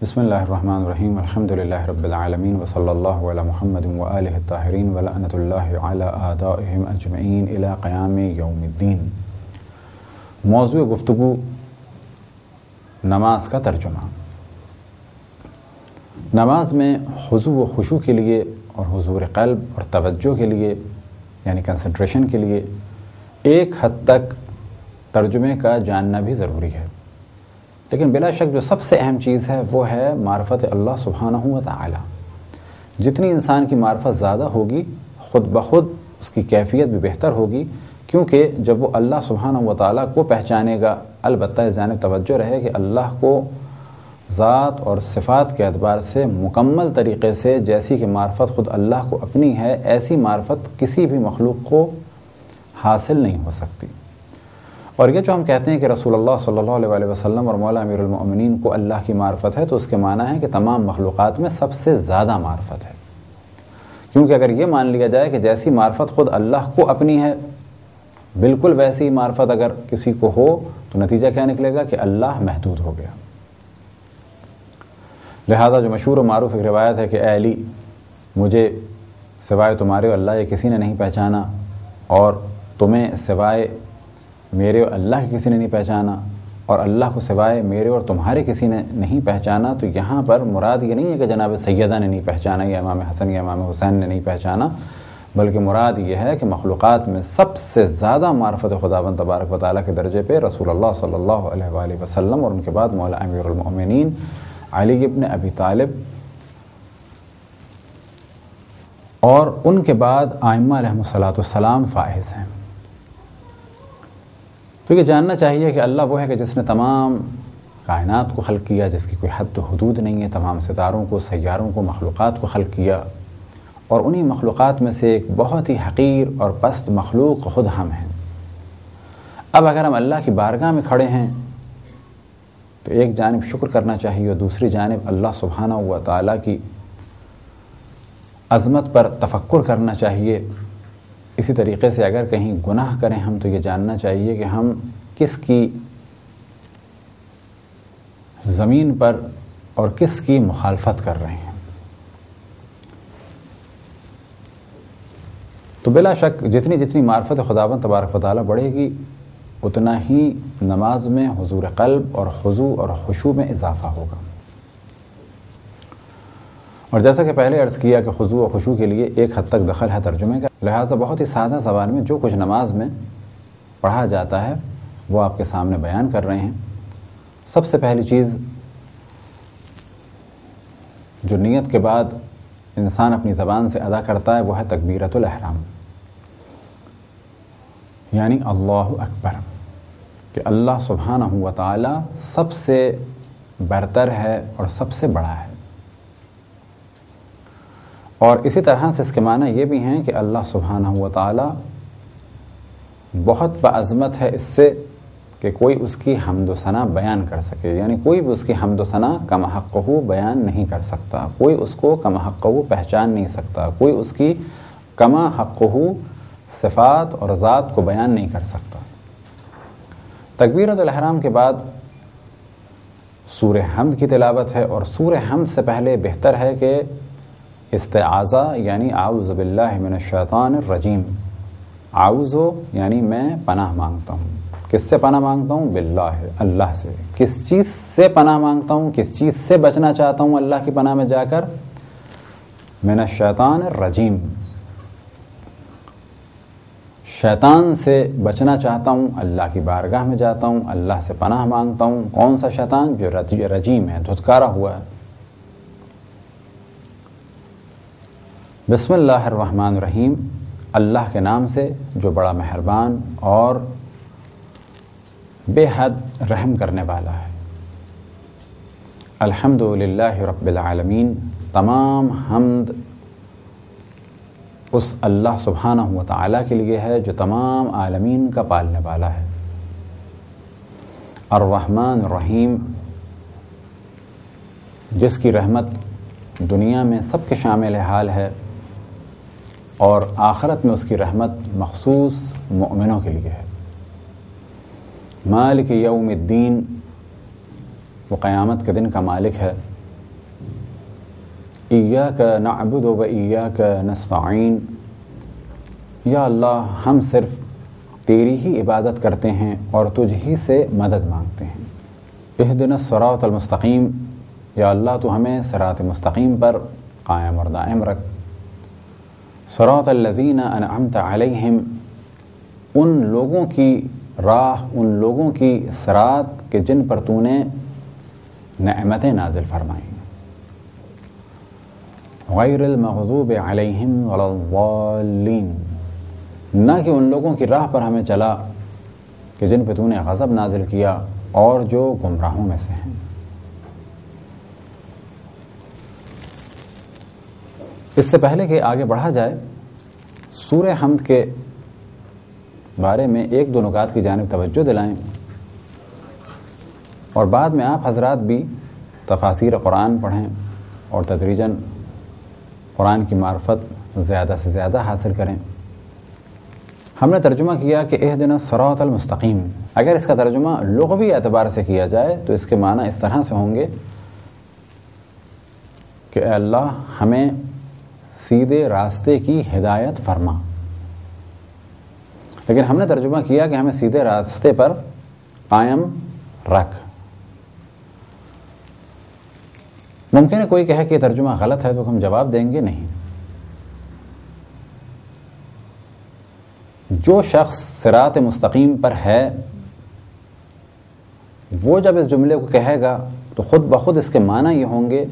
بسم اللہ الرحمن الرحیم الحمد للہ رب العالمین وصلی اللہ علی محمد وآلہ الطاہرین ولعنۃ اللہ علی اعدائہم اجمعین الی قیام یوم الدین۔ موضوع گفتگو نماز کا ترجمہ۔ نماز میں خضوع و خشوع کے لیے اور حضور قلب اور توجہ کے لیے یعنی کنسنٹریشن کے لیے ایک حد تک ترجمے کا جاننا بھی ضروری ہے، لیکن بلا شک جو سب سے اہم چیز ہے وہ ہے معرفت اللہ سبحانہ و تعالی۔ جتنی انسان کی معرفت زیادہ ہوگی خود بخود اس کی کیفیت بھی بہتر ہوگی، کیونکہ جب وہ اللہ سبحانہ و تعالی کو پہچانے گا، البتہ اس جانب توجہ رہے کہ اللہ کو ذات اور صفات کے اعتبار سے مکمل طریقے سے جیسی کہ معرفت خود اللہ کو اپنی ہے، ایسی معرفت کسی بھی مخلوق کو حاصل نہیں ہو سکتی۔ اور یہ جو ہم کہتے ہیں کہ رسول اللہ صلی اللہ علیہ وسلم اور مولا امیر المؤمنین کو اللہ کی معرفت ہے، تو اس کے معنی ہے کہ تمام مخلوقات میں سب سے زیادہ معرفت ہے، کیونکہ اگر یہ مان لیا جائے کہ جیسی معرفت خود اللہ کو اپنی ہے، بالکل ویسی معرفت اگر کسی کو ہو تو نتیجہ کیا نکلے گا کہ اللہ محدود ہو گیا۔ لہذا جو مشہور و معروف ایک روایت ہے کہ اے علی، مجھے سوائے تمہارے اور اللہ یہ کسی نے نہیں پہچانا، اور تمہیں سوائے میرے اور اللہ کی کسی نے نہیں پہچانا، اور اللہ کو سوائے میرے اور تمہارے کسی نے نہیں پہچانا، تو یہاں پر مراد یہ نہیں ہے کہ جناب سیدہ نے نہیں پہچانا یا امام حسن یا امام حسین نے نہیں پہچانا، بلکہ مراد یہ ہے کہ مخلوقات میں سب سے زیادہ معرفت خداوند تبارک و تعالیٰ کے درجے پہ رسول اللہ صلی اللہ علیہ وآلہ وسلم، اور ان کے بعد مولا امیر المؤمنین علی ابن ابی طالب، اور ان کے بعد ائمہ علیہم السلام فائز ہیں۔ تو یہ جاننا چاہیے کہ اللہ وہ ہے کہ جس نے تمام کائنات کو خلق کیا، جس کی کوئی حد و حدود نہیں ہے، تمام ستاروں کو، سیاروں کو، مخلوقات کو خلق کیا، اور انہی مخلوقات میں سے ایک بہت ہی حقیر اور پست مخلوق خود ہم ہیں۔ اب اگر ہم اللہ کی بارگاہ میں کھڑے ہیں تو ایک جانب شکر کرنا چاہیے اور دوسری جانب اللہ سبحانہ و تعالیٰ کی عظمت پر تفکر کرنا چاہیے۔ اسی طریقے سے اگر کہیں گناہ کریں ہم تو یہ جاننا چاہیے کہ ہم کس کی زمین پر اور کس کی مخالفت کر رہے ہیں۔ تو بلا شک جتنی جتنی معرفت خداوند تبارک و تعالیٰ بڑھے گی، اتنا ہی نماز میں حضور قلب اور خضوع اور خشوع میں اضافہ ہوگا۔ اور جیسا کہ پہلے عرض کیا کہ خضوع و خشوع کے لیے ایک حد تک دخل ہے ترجمے کا، لہٰذا بہت ہی سادہ زبان میں جو کچھ نماز میں پڑھا جاتا ہے وہ آپ کے سامنے بیان کر رہے ہیں۔ سب سے پہلی چیز جو نیت کے بعد انسان اپنی زبان سے ادا کرتا ہے وہ ہے تکبیرۃ الاحرام، یعنی اللہ اکبر، کہ اللہ سبحانہ و تعالی سب سے برتر ہے اور سب سے بڑا ہے۔ اور اسی طرح سے اس کے معنی یہ بھی ہیں کہ اللہ سبحانہ و تعالی بہت بعظمت ہے اس سے کہ کوئی اس کی حمد و ثنا بیان کر سکے، یعنی کوئی بھی اس کی حمد و ثنا کما حقہ بیان نہیں کر سکتا، کوئی اس کو کما حقہ پہچان نہیں سکتا، کوئی اس کی کما حقہ صفات اور ذات کو بیان نہیں کر سکتا۔ تکبیرۃ الاحرام کے بعد سورہ حمد کی تلاوت ہے، اور سورہ حمد سے پہلے بہتر ہے کہ استعاذہ یعنی اعوذ باللہ من الشیطان الرجیم، اعوذ یعنی میں پناہ مانگتا ہوں، کس سے پناہ مانگتا ہوں؟ باللہ، اللہ سے۔ کس چیز سے پناہ مانگتا ہوں؟ کس چیز سے بچنا چاہتا ہوں اللہ کی پناہ میں جا کر؟ من الشیطان الرجیم، شیطان سے بچنا چاہتا ہوں، اللہ کی بارگاہ میں جاتا ہوں، اللہ سے پناہ مانگتا ہوں۔ کون سا شیطان؟ جو رجیم ہے، دھتکارا ہوا ہے۔ بسم اللہ الرحمن الرحیم، اللہ کے نام سے جو بڑا مہربان اور بے حد رحم کرنے والا ہے۔ الحمد للہ رب العالمین، تمام حمد اس اللہ سبحانہ و تعالیٰ کے لیے ہے جو تمام عالمین کا پالنے والا ہے۔ الرحمن الرحیم، جس کی رحمت دنیا میں سب کے شامل حال ہے، اور آخرت میں اس کی رحمت مخصوص مؤمنوں کے لیے ہے۔ مالک یوم الدین، وہ قیامت کے دن کا مالک ہے، ایاک نعبد و ایاک نستعین، یا اللہ ہم صرف تیری ہی عبادت کرتے ہیں اور تجھ ہی سے مدد مانگتے ہیں۔ اہدنا الصراط المستقیم، یا اللہ تو ہمیں صراط مستقیم پر قائم اور دائم رکھ۔ صراط الذین انعمت علیہم، ان لوگوں کی راہ، ان لوگوں کی صراط کہ جن پر تو نے نعمتیں نازل فرمائیں۔ غیر المغضوب علیہم ولا الضالین، نہ کہ ان لوگوں کی راہ پر ہمیں چلا کہ جن پہ تو نے غضب نازل کیا اور جو گمراہوں میں سے ہیں۔ اس سے پہلے کہ آگے بڑھا جائے، سورہ حمد کے بارے میں ایک دو نکات کی جانب توجہ دلائیں، اور بعد میں آپ حضرات بھی تفاسیر قرآن پڑھیں اور تدریجاً قرآن کی معرفت زیادہ سے زیادہ حاصل کریں۔ ہم نے ترجمہ کیا کہ اہدنا الصراط المستقیم، اگر اس کا ترجمہ لغوی اعتبار سے کیا جائے تو اس کے معنی اس طرح سے ہوں گے کہ اے اللہ ہمیں سیدھے راستے کی ہدایت فرما، لیکن ہم نے ترجمہ کیا کہ ہمیں سیدھے راستے پر قائم رکھ۔ ممکن ہے کوئی کہے کہ یہ ترجمہ غلط ہے، تو ہم جواب دیں گے نہیں۔ جو شخص صراط مستقیم پر ہے وہ جب اس جملے کو کہے گا تو خود بخود اس کے معنی یہ ہوں گے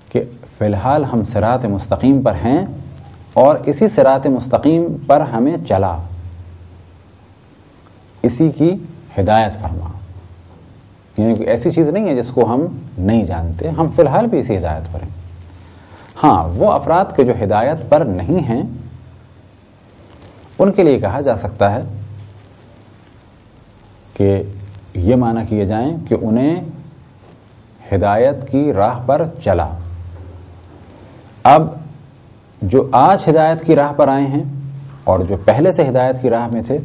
کہ فی الحال ہم صراط مستقیم پر ہیں اور اسی صراط مستقیم پر ہمیں چلا، اسی کی ہدایت فرما۔ یعنی کوئی ایسی چیز نہیں ہے جس کو ہم نہیں جانتے، ہم فی الحال بھی اسی ہدایت پر ہیں۔ ہاں، وہ افراد کے جو ہدایت پر نہیں ہیں ان کے لیے کہا جا سکتا ہے کہ یہ معنی کیے جائیں کہ انہیں ہدایت کی راہ پر چلا۔ اب جو آج ہدایت کی راہ پر آئے ہیں اور جو پہلے سے ہدایت کی راہ میں تھے،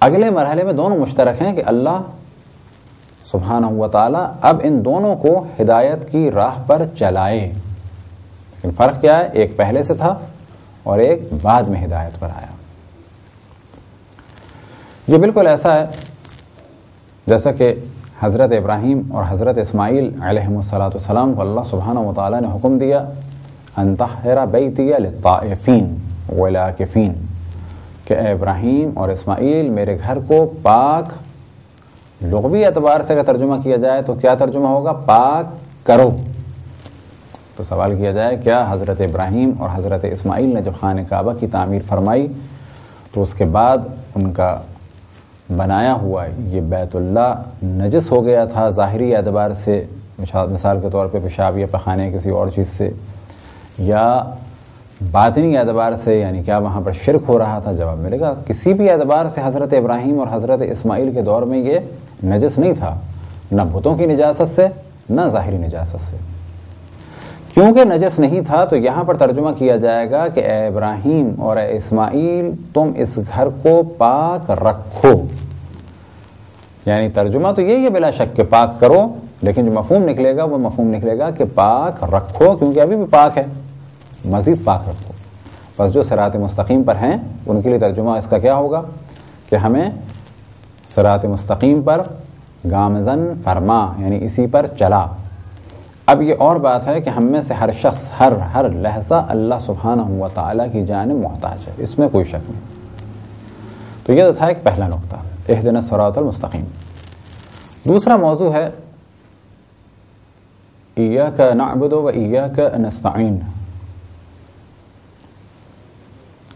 اگلے مرحلے میں دونوں مشترک ہیں کہ اللہ سبحانہ و تعالی اب ان دونوں کو ہدایت کی راہ پر چلائے۔ لیکن فرق کیا ہے؟ ایک پہلے سے تھا اور ایک بعد میں ہدایت پر آیا۔ یہ بالکل ایسا ہے جیسا کہ حضرت ابراہیم اور حضرت اسماعیل علیہم السلام کو اللہ سبحانہ و تعالی نے حکم دیا ان طہر بیتی للطائفین والعاکفین، کہ اے ابراہیم اور اسماعیل میرے گھر کو پاک، لغوی اعتبار سے اگر ترجمہ کیا جائے تو کیا ترجمہ ہوگا؟ پاک کرو۔ تو سوال کیا جائے کیا حضرت ابراہیم اور حضرت اسماعیل نے جب خانہ کعبہ کی تعمیر فرمائی تو اس کے بعد ان کا بنایا ہوا یہ بیت اللہ نجس ہو گیا تھا ظاہری اعتبار سے، مثال کے طور پہ پیشاب یا پخانے کسی اور چیز سے، یا باطنی اعتبار سے یعنی کیا وہاں پر شرک ہو رہا تھا؟ جواب ملے گا کسی بھی اعتبار سے حضرت ابراہیم اور حضرت اسماعیل کے دور میں یہ نجس نہیں تھا، نہ بتوں کی نجاست سے نہ ظاہری نجاست سے۔ کیونکہ نجس نہیں تھا تو یہاں پر ترجمہ کیا جائے گا کہ اے ابراہیم اور اے اسماعیل تم اس گھر کو پاک رکھو۔ یعنی ترجمہ تو یہی ہے بلا شک کہ پاک کرو، لیکن جو مفہوم نکلے گا وہ مفہوم نکلے گا کہ پاک رکھو، کیونکہ ابھی بھی پاک ہے، مزید پاک رکھو۔ بس جو صراط مستقیم پر ہیں ان کے لیے ترجمہ اس کا کیا ہوگا کہ ہمیں صراط مستقیم پر گامزن فرما، یعنی اسی پر چلا۔ اب یہ اور بات ہے کہ ہم میں سے ہر شخص ہر لحظہ اللہ سبحانہ و تعالیٰ کی جانب محتاج ہے، اس میں کوئی شک نہیں۔ تو یہ تو تھا ایک پہلا نقطہ، اہدنا الصراط المستقیم۔ دوسرا موضوع ہے ایاک نعبد و ایاک نستعین۔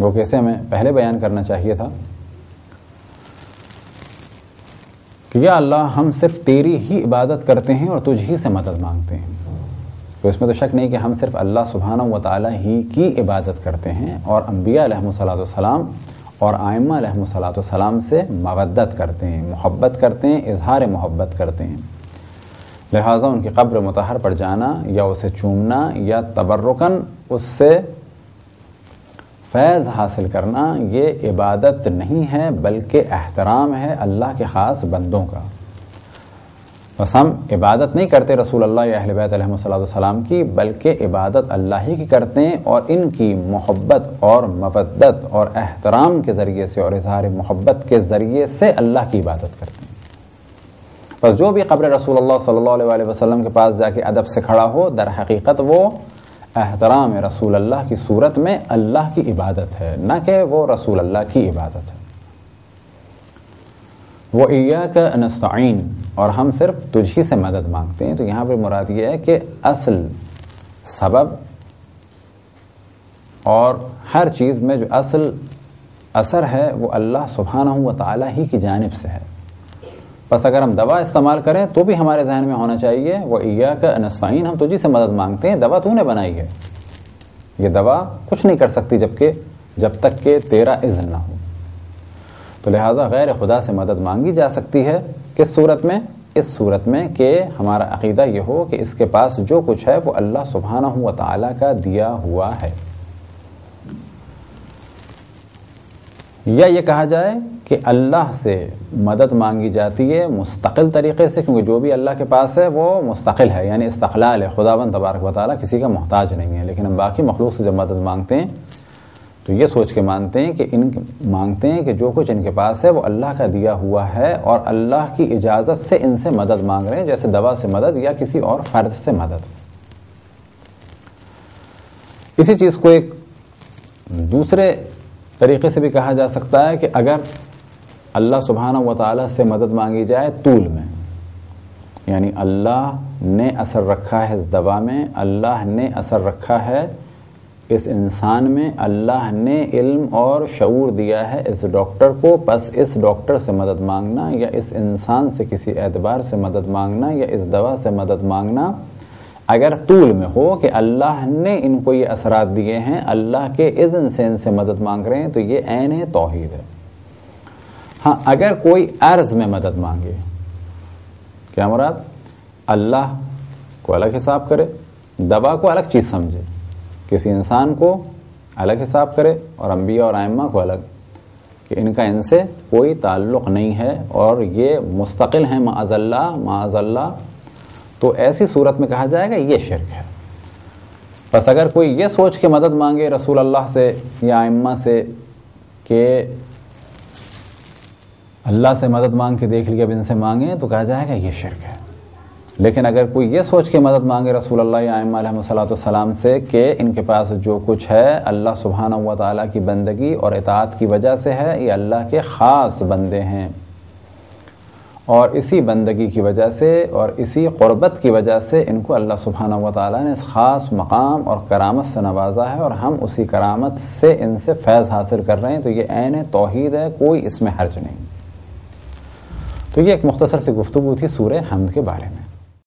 وہ کیسے ہمیں پہلے بیان کرنا چاہیے تھا کہ یا اللہ ہم صرف تیری ہی عبادت کرتے ہیں اور تجھ ہی سے مدد مانگتے ہیں۔ تو اس میں تو شک نہیں کہ ہم صرف اللہ سبحانہ و تعالی ہی کی عبادت کرتے ہیں اور انبیاء علیہم السلام اور ائمہ علیہم السلام سے مودت کرتے ہیں، محبت کرتے ہیں، اظہار محبت کرتے ہیں۔ لہٰذا ان کی قبر مطہر پر جانا یا اسے چومنا یا تبرکاً اس سے فیض حاصل کرنا یہ عبادت نہیں ہے بلکہ احترام ہے اللہ کے خاص بندوں کا۔ بس ہم عبادت نہیں کرتے رسول اللہ یا اہل بیت علیہ السلام کی، بلکہ عبادت اللہ ہی کی کرتے ہیں، اور ان کی محبت اور مودت اور احترام کے ذریعے سے اور اظہار محبت کے ذریعے سے اللہ کی عبادت کرتے ہیں۔ بس جو بھی قبر رسول اللہ صلی اللہ علیہ وسلم کے پاس جا کے ادب سے کھڑا ہو، در حقیقت وہ احترام رسول اللہ کی صورت میں اللہ کی عبادت ہے، نہ کہ وہ رسول اللہ کی عبادت ہے۔ وَإِيَّاكَ نَسْتَعِينُ، اور ہم صرف تجھ ہی سے مدد مانگتے ہیں۔ تو یہاں پر مراد یہ ہے کہ اصل سبب اور ہر چیز میں جو اصل اثر ہے وہ اللہ سبحانہ و تعالی ہی کی جانب سے ہے۔ بس اگر ہم دوا استعمال کریں تو بھی ہمارے ذہن میں ہونا چاہیے وَإِيَّاكَ نَسْتَعِينُ، ہم تجھی سے مدد مانگتے ہیں، دوا تو نے بنائی ہے، یہ دوا کچھ نہیں کر سکتی جب تک کہ تیرا اذن نہ ہو۔ تو لہٰذا غیر خدا سے مدد مانگی جا سکتی ہے، کس صورت میں؟ اس صورت میں کہ ہمارا عقیدہ یہ ہو کہ اس کے پاس جو کچھ ہے وہ اللہ سبحانہ و تعالیٰ کا دیا ہوا ہے، یا یہ کہا جائے کہ اللہ سے مدد مانگی جاتی ہے مستقل طریقے سے، کیونکہ جو بھی اللہ کے پاس ہے وہ مستقل ہے، یعنی استقلال ہے، خداوند تبارک و تعالیٰ کسی کا محتاج نہیں ہے۔ لیکن ہم باقی مخلوق سے جب مدد مانگتے ہیں تو یہ سوچ کے مانگتے ہیں کہ جو کچھ ان کے پاس ہے وہ اللہ کا دیا ہوا ہے، اور اللہ کی اجازت سے ان سے مدد مانگ رہے ہیں، جیسے دوا سے مدد یا کسی اور فرد سے مدد۔ اسی چیز کو ایک دوسرے طریقے سے بھی کہا جا سکتا ہے کہ اگر اللہ سبحانہ و تعالیٰ سے مدد مانگی جائے طول میں، یعنی اللہ نے اثر رکھا ہے اس دوا میں، اللہ نے اثر رکھا ہے اس انسان میں، اللہ نے علم اور شعور دیا ہے اس ڈاکٹر کو، بس اس ڈاکٹر سے مدد مانگنا یا اس انسان سے کسی اعتبار سے مدد مانگنا یا اس دوا سے مدد مانگنا اگر طول میں ہو کہ اللہ نے ان کو یہ اثرات دیے ہیں، اللہ کے اذن سے ان سے مدد مانگ رہے ہیں، تو یہ عین توحید ہے۔ ہاں اگر کوئی عرض میں مدد مانگے، کیا مراد؟ اللہ کو الگ حساب کرے، دوا کو الگ چیز سمجھے، کسی انسان کو الگ حساب کرے اور انبیاء اور ائمہ کو الگ، کہ ان کا ان سے کوئی تعلق نہیں ہے اور یہ مستقل ہیں معاذ اللہ، تو ایسی صورت میں کہا جائے گا یہ شرک ہے۔ بس اگر کوئی یہ سوچ کے مدد مانگے رسول اللہ سے یا ائمہ سے کہ اللہ سے مدد مانگ کے دیکھ لیا اب ان سے مانگیں، تو کہا جائے گا یہ شرک ہے۔ لیکن اگر کوئی یہ سوچ کے مدد مانگے رسول اللہ یا ائمہ علیہ السلام سے کہ ان کے پاس جو کچھ ہے اللہ سبحانہ و تعالیٰ کی بندگی اور اطاعت کی وجہ سے ہے، یہ اللہ کے خاص بندے ہیں، اور اسی بندگی کی وجہ سے اور اسی قربت کی وجہ سے ان کو اللہ سبحانہ و تعالیٰ نے اس خاص مقام اور کرامت سے نوازا ہے، اور ہم اسی کرامت سے ان سے فیض حاصل کر رہے ہیں، تو یہ عین توحید ہے، کوئی اس میں حرج نہیں۔ تو یہ ایک مختصر سی گفتگو تھی سورہ حمد کے بارے میں۔